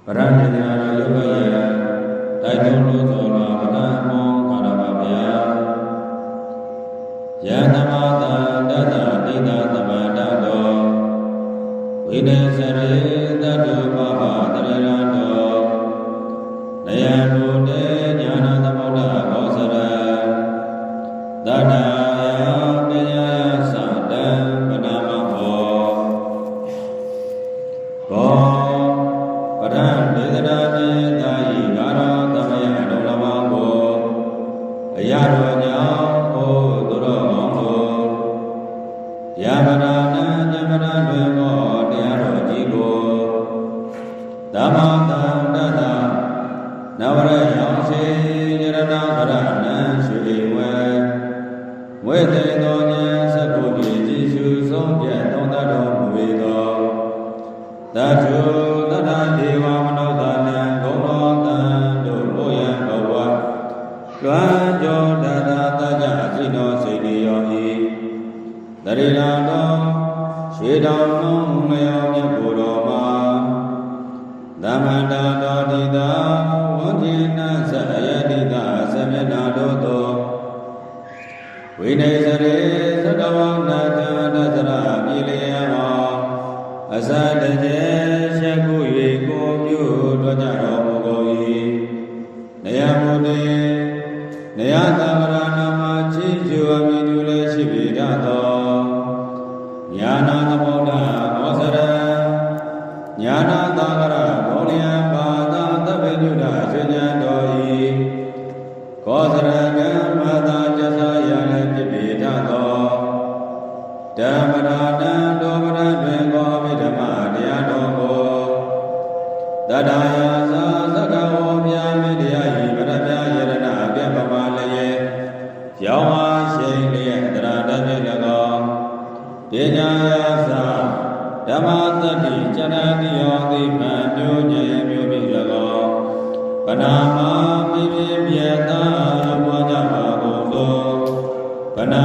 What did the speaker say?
ပရဏိတနာယောဂယတိုက်တွန်းလို့သောလာပရမောကာရပါဗျာယန္တမတံတတတိတသမန္တတောဝိနေစရေတတုပပတရေရတောနယံဒုတေညာနာသမုဒ္ဒဘောဇရတတယပညာယသတံပနာမဟောဘောပရဒေသနာတေတာယိကာရောသမယဒုလမဘောအယရောညောဟောသူတော်ကောင်းတို့ယမနာနံညမနာတွင်မောတရားတော်ကြီးကိုသမတံတတနဝရယောင်စေယရဏကရဏံရွှေဝဲဝေတေသောဉာဏ်စကုပြေကြည်ရှုဆုံးဖြတ်သုံးသပ်တော်မူ၏သောတထုတတဒေဝမနုဿာနံဂုဏောတံတို့ဘုယံဘဝလွမ်းကြောတတတကြရှိသောစိတ်တိယောဤတရိလာတော်ရွှေတော်လုံးလျောမြတ်ဘုရောမှာသမန္တာတော်တိတာဝန္တိနာသအယတိတာသမျက်နာတို့သောဝိနေစရေသတ္တဝနာတံတသရပိလျံဟောအစတကျေရှက်ခု၍ကိုပြုတော်ကြတော်မူကုန်၏နယမုတေနယသမရနာမချီးကျူအမိတူလည်းရှိပေတတ်သောညာနာသမုဒ္ဒဘောဇရညာနာသာကရဘောလျံပါဒသဗ္ဗညုတရွှေဉဏ်တော်၏ကောသရကံမသာကျဆာရလည်းဖြစ်ပေတတ်သောဓမ္မရာတံတောပရတွင်ကောမိဓမ္မတရားတော်ကိုတတ္တယာသာသက္ကဝောမြာမိတရားဤပရမယရဏအပြပမလည်းရောင်းအားရှိန်လျက်တရာတည်းနှင့်၎င်းပညာယာသာဓမ္မတတ္တိကျရဏိယောသိမှန်မျိုးဉာဏ်မျိုးဖြင့်၎င်းပနာမမိမိမြတ်သာရပွားကြပါကုန်သောပနာ